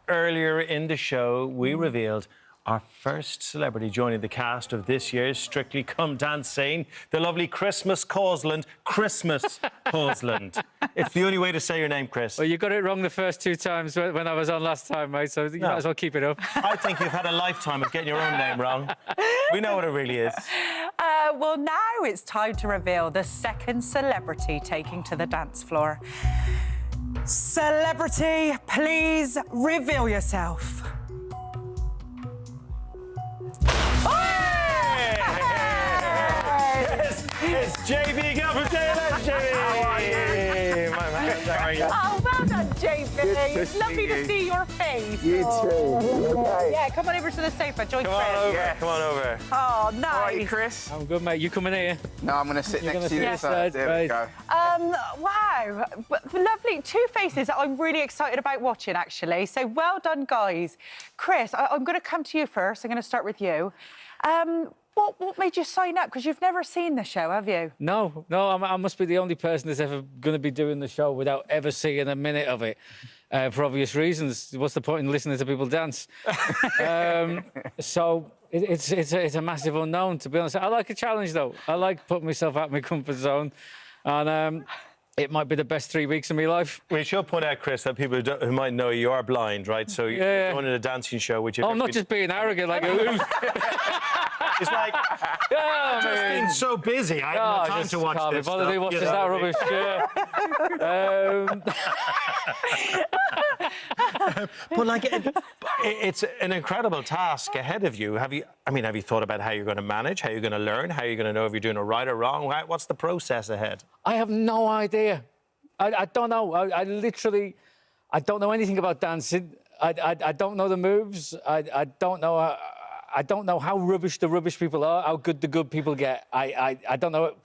Earlier in the show, we revealed our first celebrity joining the cast of this year's Strictly Come Dancing, the lovely Christmas Causland. Christmas Causland. It's the only way to say your name, Chris. Well, you got it wrong the first 2 times when I was on last time, mate, so you might as well keep it up. I think you've had a lifetime of getting your own name wrong. We know what it really is. Well, now it's time to reveal the second celebrity taking to the dance floor. Celebrity, please reveal yourself. It's JB Gill from JLS, JB! How are you? Oh, well done, JB. Lovely to see your face. You too. Okay. Yeah, come on over to the sofa. Join Chris. Come on over. Oh, nice. How are you, Chris? I'm good, mate. You coming here? No, I'm going to sit next to you. Yes, There we go. Wow. Lovely. 2 faces that I'm really excited about watching, actually. So well done, guys. Chris, I'm going to come to you first. I'm going to start with you. What made you sign up? Because you've never seen the show, have you? No, I must be the only person that's ever going to be doing the show without ever seeing a minute of it, for obvious reasons. What's the point in listening to people dance? So it's a massive unknown, to be honest. I like a challenge, though. I like putting myself out of my comfort zone, and it might be the best 3 weeks of my life. We should point out, Chris, that people who might know you are blind, right? So you're going in a dancing show, which I'm not just being arrogant like It's like, I've just been so busy. I haven't had time to watch this stuff. Can't watches that rubbish. But like, it's an incredible task ahead of you. Have you thought about how you're going to manage, how you're going to learn, how you're going to know if you're doing it right or wrong? What's the process ahead? I have no idea. I don't know. I literally don't know anything about dancing. I don't know the moves. I don't know. I don't know how rubbish the rubbish people are, how good the good people get. I don't know.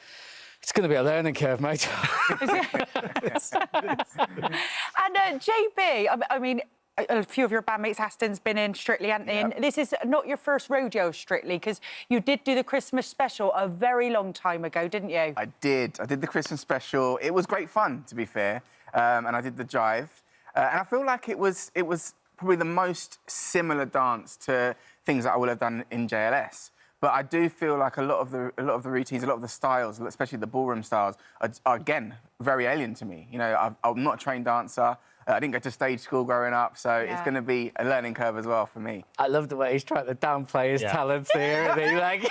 It's going to be a learning curve, mate. And JB, I mean, a few of your bandmates, Aston's been in Strictly, hasn't he? Yep. And this is not your first rodeo, Strictly, because you did do the Christmas special a very long time ago, didn't you? I did the Christmas special. It was great fun, to be fair. And I did the jive. And I feel like it was probably the most similar dance to things that I would have done in JLS. But I do feel like a lot of the routines, a lot of the styles, especially the ballroom styles, are again very alien to me. You know, I'm not a trained dancer. I didn't go to stage school growing up, so it's going to be a learning curve as well for me. I love the way he's trying to downplay his talents here. Isn't he? Like,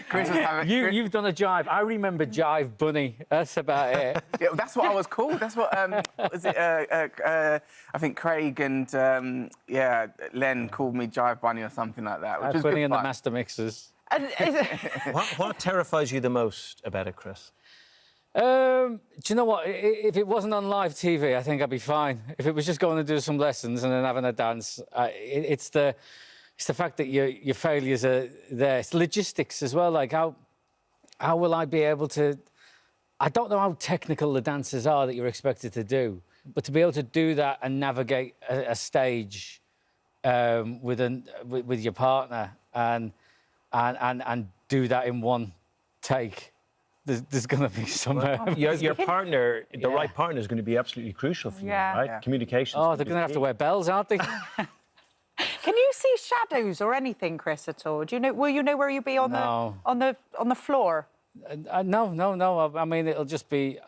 Chris was having... You've done a jive. I remember Jive Bunny. That's about it. Yeah, that's what I was called. That's what was it? I think Craig and Len called me Jive Bunny or something like that. Which was Bunny good and fun. the Master Mixers. What terrifies you the most about it, Chris? Do you know what? If it wasn't on live TV, I think I'd be fine. If it was just going to do some lessons and then having a dance, it's the fact that your failures are there. It's logistics as well. Like how will I be able to? I don't know how technical the dances are that you're expected to do, but to be able to do that and navigate a stage with your partner and do that in one take. There's going to be some... Your partner, the right partner, is going to be absolutely crucial for you, right? Yeah. Communication. Oh, they're going to have to wear bells, aren't they? Can you see shadows or anything, Chris, at all? Do you know? Will you know where you'll be on the floor? No. I mean, it'll just be... Do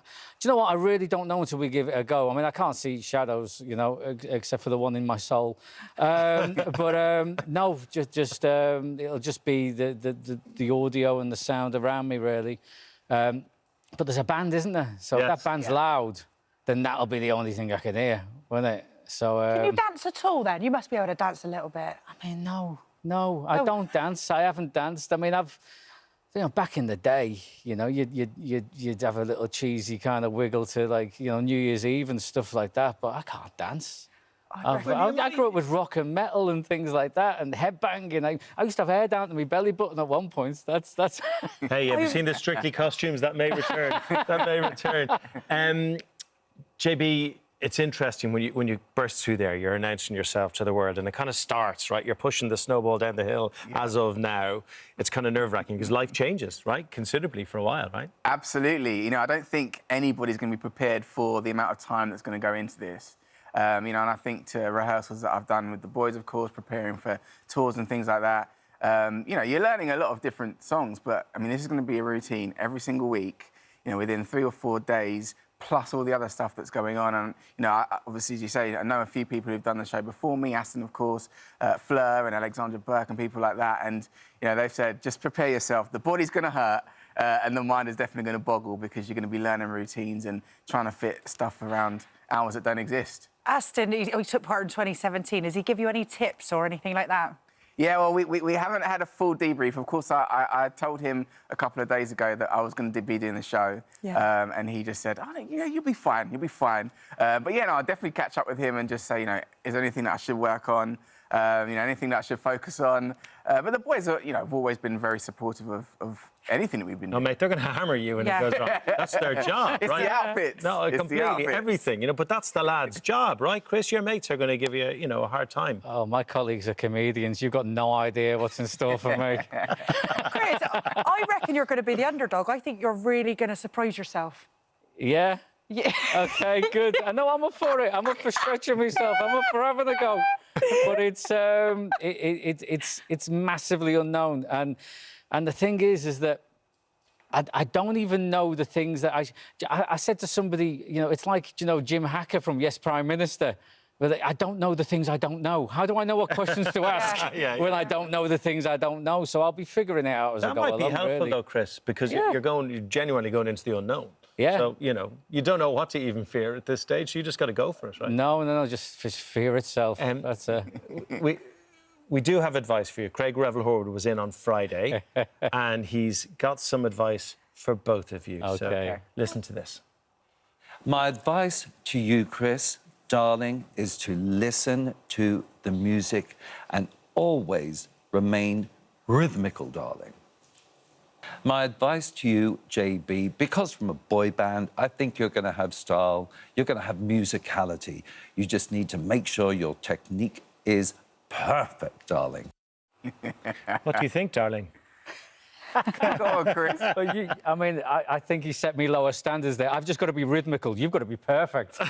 you know what? I really don't know until we give it a go. I mean, I can't see shadows, you know, except for the one in my soul. No, just it'll just be the audio and the sound around me, really. But there's a band, isn't there? So if that band's loud, then that'll be the only thing I can hear, won't it? So can you dance at all, then? You must be able to dance a little bit. I mean, no, I don't dance. I haven't danced. I mean, back in the day, you know, you'd have a little cheesy kind of wiggle to, like, you know, New Year's Eve and stuff like that, but I can't dance. I grew up with rock and metal and things like that, and headbanging. I used to have hair down to my belly button at one point. That's. Hey, have you seen the Strictly costumes? That may return. JB, it's interesting when you burst through there. You're announcing yourself to the world, and it kind of starts, right? You're pushing the snowball down the hill. As of now, it's kind of nerve-wracking because life changes, right, considerably for a while, right? Absolutely. You know, I don't think anybody's going to be prepared for the amount of time that's going to go into this. You know, and I think to rehearsals that I've done with the boys, of course, preparing for tours and things like that, you know, you're learning a lot of different songs, but I mean, this is going to be a routine every single week, you know, within 3 or 4 days, plus all the other stuff that's going on. And, you know, obviously, as you say, I know a few people who've done the show before me, Aston, of course, Fleur and Alexandra Burke and people like that. And, you know, they've said, just prepare yourself. The body's going to hurt and the mind is definitely going to boggle because you're going to be learning routines and trying to fit stuff around hours that don't exist. Aston, he took part in 2017. Does he give you any tips or anything like that? Yeah, well, we haven't had a full debrief. Of course, I told him a couple of days ago that I was going to be doing the show, and he just said, "Oh, you know, you'll be fine, you'll be fine." But yeah, no, I'll definitely catch up with him and just say, you know, is there anything that I should work on? You know, anything that I should focus on? But the boys are, you know, have always been very supportive of anything that we've been doing. No, mate, they're going to hammer you when it goes wrong. That's their job, It's right? the outfits. No, It's the completely, outfits. everything, you know, but that's the lad's job, right? Chris, your mates are going to give you, you know, a hard time. Oh, my colleagues are comedians. You've got no idea what's in store for me. Chris, I reckon you're going to be the underdog. I think you're really going to surprise yourself. Yeah? Yeah. OK, good. I know I'm up for it. I'm up for stretching myself. I'm up for having a go. But it's massively unknown. And the thing is that I don't even know the things that I said to somebody, you know, it's like, you know, Jim Hacker from Yes, Prime Minister. But I don't know the things I don't know. How do I know what questions to ask when I don't know the things I don't know? So I'll be figuring it out as I go along. That might be helpful, really. though, Chris, because you're genuinely going into the unknown. Yeah. So, you know, you don't know what to even fear at this stage, so you just got to go for it, right? No, just fear itself. That's We do have advice for you. Craig Revel-Horwood was in on Friday, and he's got some advice for both of you. Okay. So listen to this. My advice to you, Chris, darling, is to listen to the music and always remain rhythmical, darling. My advice to you, JB, because from a boy band, I think you're going to have style, you're going to have musicality. You just need to make sure your technique is perfect, darling. What do you think, darling? Go on, Chris. I mean, I think he set me lower standards there. I've just got to be rhythmical. You've got to be perfect. Do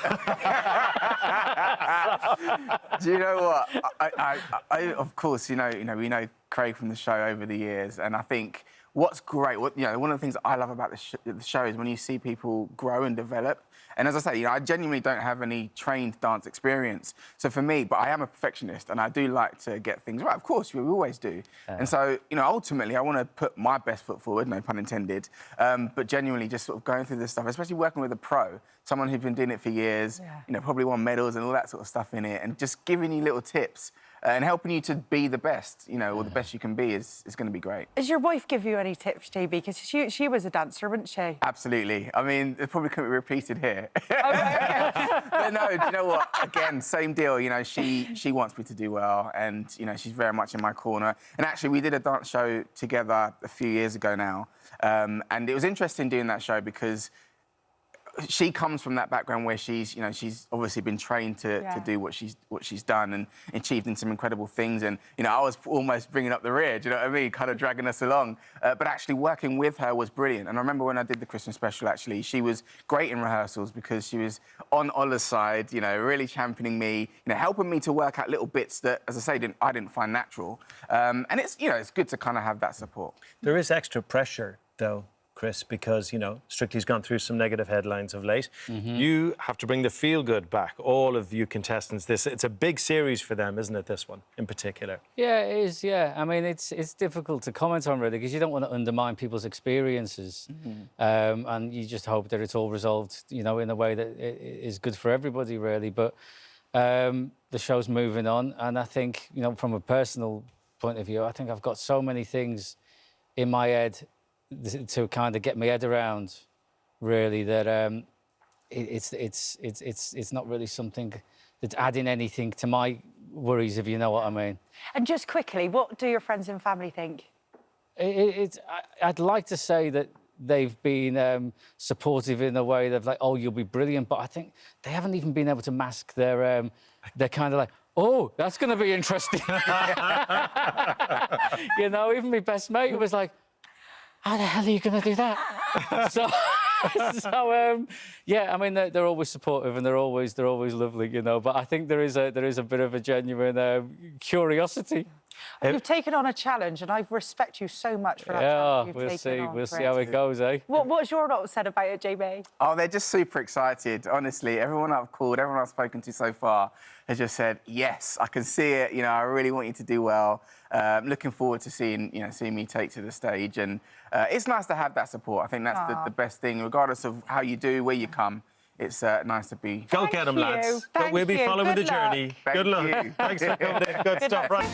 you know what? I of course, you know, we know Craig from the show over the years, and I think what's great, you know, one of the things that I love about the show is when you see people grow and develop. And as I say, you know, I genuinely don't have any trained dance experience. So for me, but I am a perfectionist, and I do like to get things right. Of course, we always do. And so, you know, ultimately, I want to put my best foot forward, no pun intended. But genuinely, just sort of going through this stuff, especially working with a pro, someone who's been doing it for years, you know, probably won medals and all that sort of stuff in it, and just giving you little tips. And helping you to be the best, you know, or the best you can be is going to be great. Does your wife give you any tips, JB? Because she was a dancer, wasn't she? Absolutely. I mean, it probably couldn't be repeated here. But no, do you know what? Again, same deal. You know, she wants me to do well, and you know, she's very much in my corner. And actually, we did a dance show together a few years ago now, and it was interesting doing that show because she comes from that background where she's obviously been trained to do what she's done and achieved in some incredible things. And, you know, I was almost bringing up the rear, do you know what I mean? Kind of dragging us along. But actually working with her was brilliant. And I remember when I did the Christmas special, actually, she was great in rehearsals because she was on Ola's side, you know, really championing me, you know, helping me to work out little bits that, as I say, I didn't find natural. And it's, you know, it's good to kind of have that support. There is extra pressure, though, Chris, because, you know, Strictly's gone through some negative headlines of late. You have to bring the feel-good back, all of you contestants. It's a big series for them, isn't it, this one, in particular? Yeah, it is, yeah. I mean, it's difficult to comment on, really, because you don't want to undermine people's experiences. And you just hope that it's all resolved, you know, in a way that is good for everybody, really. But the show's moving on, and I think, you know, from a personal point of view, I think I've got so many things in my head to kind of get my head around, really, that it's not really something that's adding anything to my worries, if you know what I mean. And just quickly, what do your friends and family think? I'd like to say that they've been supportive in a way that, like, oh, you'll be brilliant, but I think they haven't even been able to mask their kind of like, oh, that's going to be interesting. You know, even my best mate was like, how the hell are you going to do that? So So yeah, I mean they're always supportive and they're always lovely, you know. But I think there is a bit of a genuine curiosity. You've taken on a challenge, and I respect you so much for that Yeah, challenge you've we'll taken see. on, We'll see Chris. how it goes, eh? What's your lot said about it, JB? Oh, they're just super excited. Honestly, everyone I've called, everyone I've spoken to so far has just said, yes, I can see it. You know, I really want you to do well. Looking forward to seeing me take to the stage. And it's nice to have that support. I think that's the best thing, regardless of how you do, where you come. It's nice to be. Go get them, lads. Thank We'll be you. following Good the journey. luck. Good luck. Thank you. Thanks for coming in. Good stuff. luck. Right.